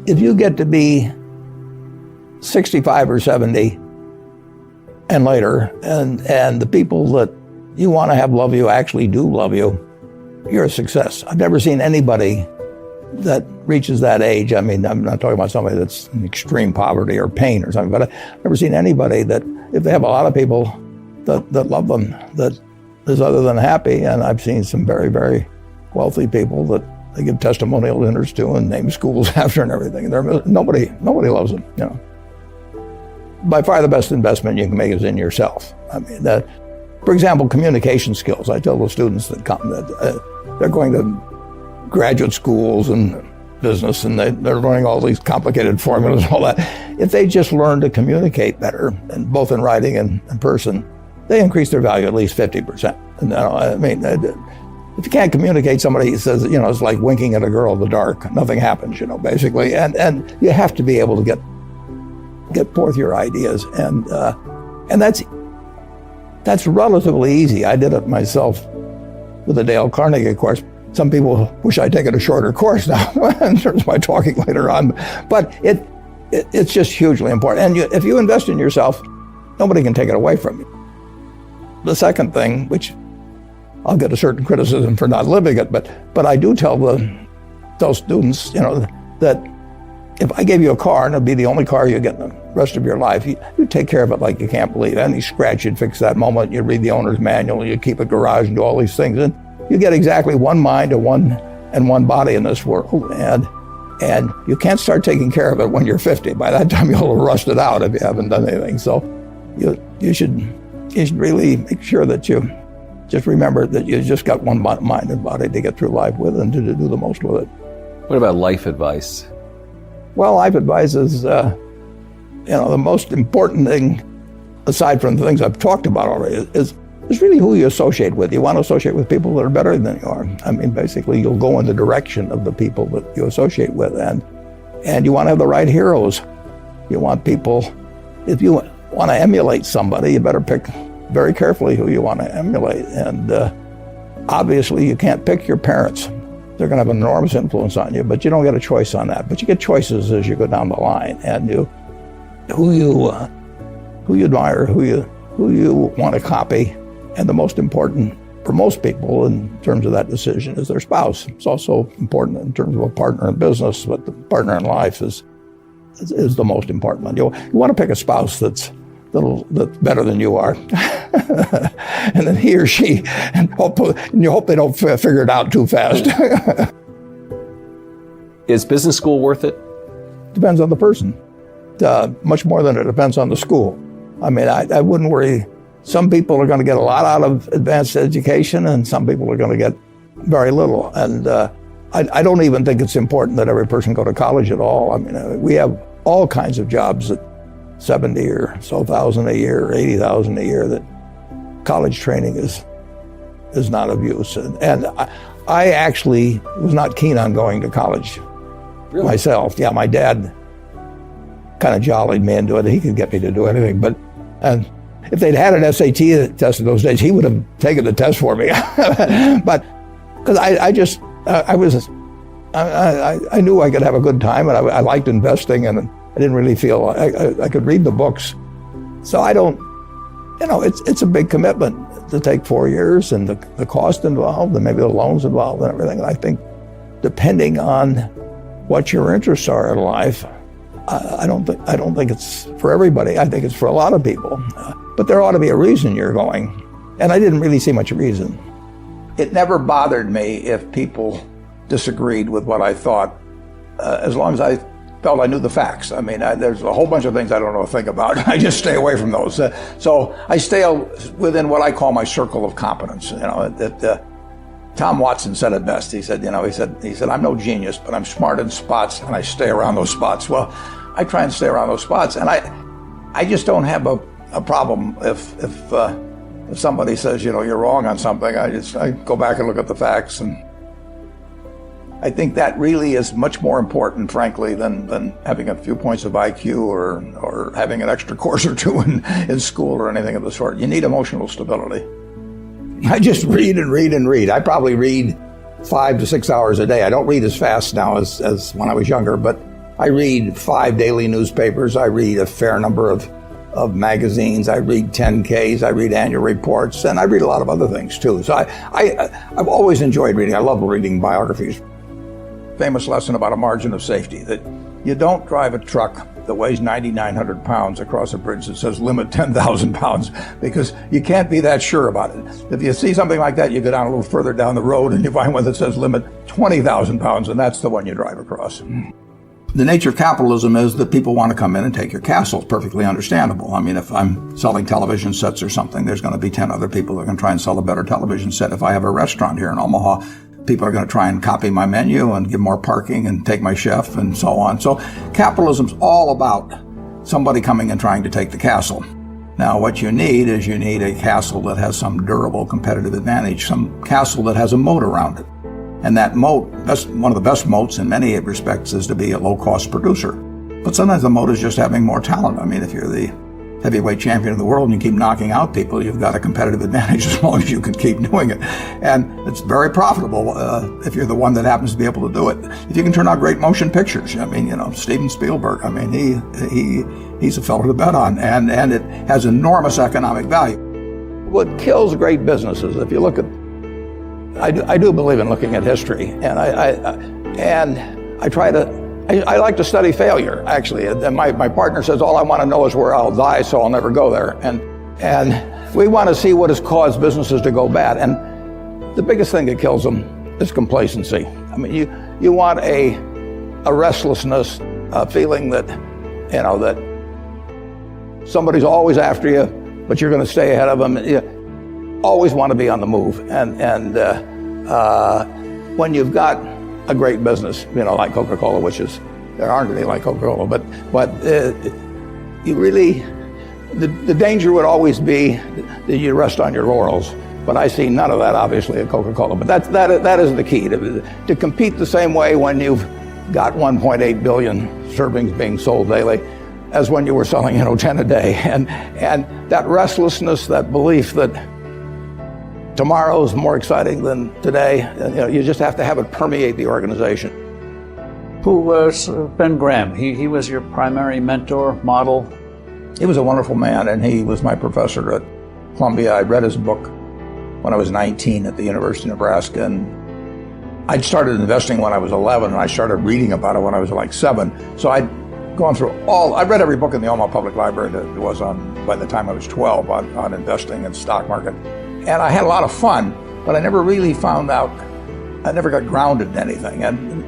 if you get to be 65 or 70 and later, and the people that you want to have love you actually do love you, you're a success. I've never seen anybody that reaches that age. I mean, I'm not talking about somebody that's in extreme poverty or pain or something, but I've never seen anybody that, if they have a lot of people that love them, that is other than happy. And I've seen some very, very wealthy people that they give testimonial dinners to and name schools after and everything. Nobody loves them, you know. By far the best investment you can make is in yourself. I mean, for example, communication skills. I tell the students that come that they're going to graduate schools and business, and they're learning all these complicated formulas and all that. If they just learn to communicate better, and both in writing and in person, they increase their value at least 50%. And, I mean, if you can't communicate, somebody says, you know, it's like winking at a girl in the dark. Nothing happens, you know, basically. And you have to be able to get forth your ideas, and that's relatively easy. I did it myself with the Dale Carnegie course. Some people wish I'd taken a shorter course now in terms of my talking later on, but it's just hugely important. And if you invest in yourself, nobody can take it away from you. The second thing, which I'll get a certain criticism for not living it, but I do tell students, you know, that if I gave you a car and it'd be the only car you get in the rest of your life, you take care of it like you can't believe. Any scratch, you'd fix that moment. You read the owner's manual, you keep a garage and do all these things. And you get exactly one mind and one body in this world. And you can't start taking care of it when you're 50. By that time, you'll have rusted out if you haven't done anything. So you should really make sure that you just remember that you just got one mind and body to get through life with and to do the most with it. What about life advice? Well, life advice is, you know, the most important thing, aside from the things I've talked about already, is really who you associate with. You want to associate with people that are better than you are. I mean, basically, you'll go in the direction of the people that you associate with, and you want to have the right heroes. You want people, if you want to emulate somebody, you better pick very carefully who you want to emulate. And obviously, you can't pick your parents. They're going to have an enormous influence on you, but you don't get a choice on that. But you get choices as you go down the line, and who you admire, who you want to copy, and the most important for most people in terms of that decision is their spouse. It's also important in terms of a partner in business, but the partner in life is the most important one. You want to pick a spouse that's better than you are, and then he or she, and you hope they don't figure it out too fast. Is business school worth it? Depends on the person, much more than it depends on the school. I mean, I wouldn't worry. Some people are going to get a lot out of advanced education, and some people are going to get very little. And I don't even think it's important that every person go to college at all. I mean, we have all kinds of jobs at 70 or so thousand a year, or 80,000 a year, that college training is not of use. And I actually was not keen on going to college myself. Yeah, my dad kind of jollied me into it. He could get me to do anything, and if they'd had an SAT test in those days, he would have taken the test for me. But because I knew I could have a good time, and I liked investing, and I didn't really feel I could read the books. So I don't, you know, it's a big commitment to take 4 years, and the cost involved, and maybe the loans involved and everything. And I think depending on what your interests are in life, I don't think it's for everybody. I think it's for a lot of people. But there ought to be a reason you're going. And I didn't really see much reason. It never bothered me if people disagreed with what I thought, as long as I felt I knew the facts. I mean, there's a whole bunch of things I don't know a thing about. I just stay away from those. So I stay within what I call my circle of competence. You know, Tom Watson said it best. He said, I'm no genius, but I'm smart in spots, and I stay around those spots. Well, I try and stay around those spots, and I just don't have a problem if somebody says, you know, you're wrong on something. I go back and look at the facts, and I think that really is much more important, frankly, than having a few points of IQ or having an extra course or two in school or anything of the sort. You need emotional stability. I just read and read and read. I probably read 5 to 6 hours a day. I don't read as fast now as when I was younger, but I read 5 daily newspapers. I read a fair number of magazines. I read 10Ks. I read annual reports, and I read a lot of other things too. So I've always enjoyed reading. I love reading biographies. Famous lesson about a margin of safety, that you don't drive a truck that weighs 9,900 pounds across a bridge that says limit 10,000 pounds, because you can't be that sure about it. If you see something like that, you go down a little further down the road and you find one that says limit 20,000 pounds, and that's the one you drive across. The nature of capitalism is that people want to come in and take your castle. It's perfectly understandable. I mean, if I'm selling television sets or something, there's going to be 10 other people that are going to try and sell a better television set. If I have a restaurant here in Omaha, people are going to try and copy my menu and give more parking and take my chef and so on. So capitalism's all about somebody coming and trying to take the castle. Now, what you need is a castle that has some durable competitive advantage, some castle that has a moat around it. And that moat, one of the best moats in many respects, is to be a low-cost producer. But sometimes the moat is just having more talent. I mean, if you're the heavyweight champion of the world and you keep knocking out people, you've got a competitive advantage as long as you can keep doing it. And it's very profitable if you're the one that happens to be able to do it. If you can turn out great motion pictures, I mean, Steven Spielberg, I mean, he's a fellow to bet on, and it has enormous economic value. What kills great businesses, if you look at, I do believe in looking at history, and I like to study failure, actually. And my partner says, all I want to know is where I'll die, so I'll never go there. And we want to see what has caused businesses to go bad. And the biggest thing that kills them is complacency. I mean, you want a restlessness, a feeling that, that somebody's always after you, but you're going to stay ahead of them. You always want to be on the move. And when you've got a great business, like Coca-Cola, which is, there aren't any like Coca-Cola, but you really, the danger would always be that you rest on your laurels. But I see none of that, obviously, at Coca-Cola. But that is the key, to compete the same way when you've got 1.8 billion servings being sold daily as when you were selling, 10 a day. And that restlessness, that belief that tomorrow is more exciting than today, you just have to have it permeate the organization. Who was Ben Graham? He was your primary mentor, model? He was a wonderful man, and he was my professor at Columbia. I read his book when I was 19 at the University of Nebraska, and I'd started investing when I was 11, and I started reading about it when I was like 7. So I'd gone through I read every book in the Omaha Public Library that was on, by the time I was 12, on investing and stock market. And I had a lot of fun, but I never really found out, I never got grounded in anything. And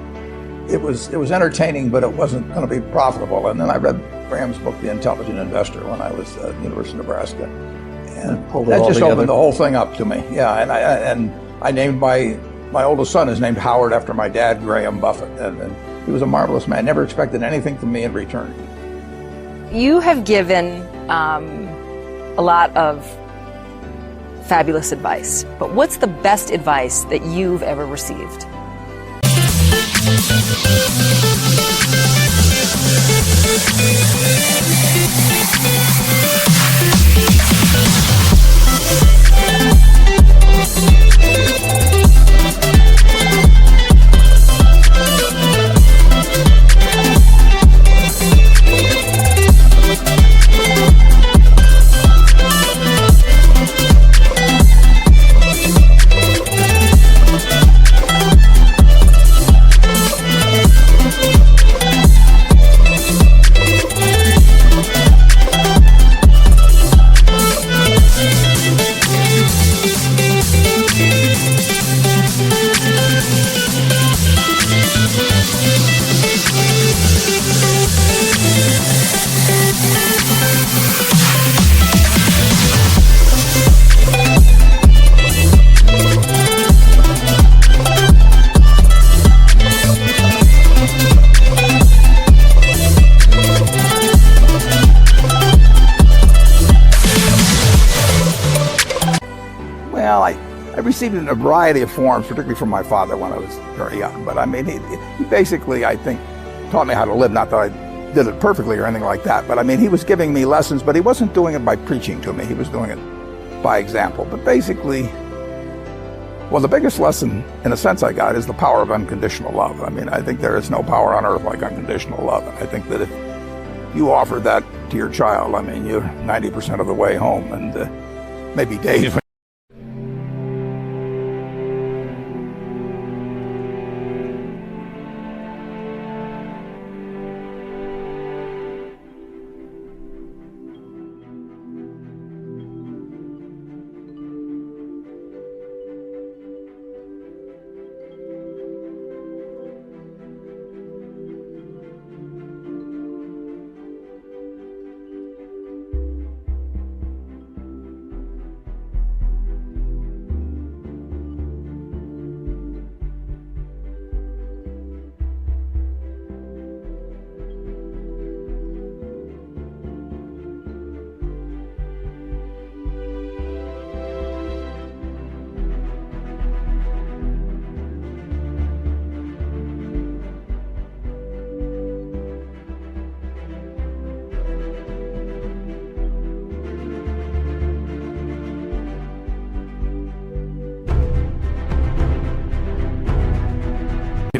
it was entertaining, but it wasn't going to be profitable. And then I read Graham's book, The Intelligent Investor, when I was at the University of Nebraska. And that just opened the whole thing up to me. Yeah, and I named my oldest son is named Howard after my dad, Graham Buffett. And he was a marvelous man. Never expected anything from me in return. You have given a lot of fabulous advice, but what's the best advice that you've ever received? I received it in a variety of forms, particularly from my father when I was very young. But I mean, he basically, I think, taught me how to live. Not that I did it perfectly or anything like that, but I mean, he was giving me lessons, but he wasn't doing it by preaching to me. He was doing it by example. But basically, Well, the biggest lesson, in a sense, I got is the power of unconditional love. I mean, I think there is no power on earth like unconditional love. And I think that if you offer that to your child, I mean, you're 90% of the way home, and maybe days when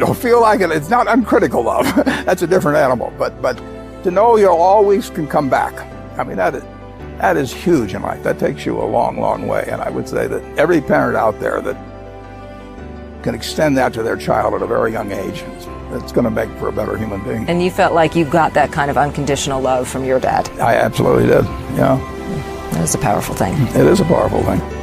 you don't feel like it, it's not uncritical love. That's a different animal. But to know you always can come back. I mean, that is huge in life. That takes you a long, long way. And I would say that every parent out there that can extend that to their child at a very young age, it's going to make for a better human being. And you felt like you got that kind of unconditional love from your dad. I absolutely did, yeah. That was a powerful thing. It is a powerful thing.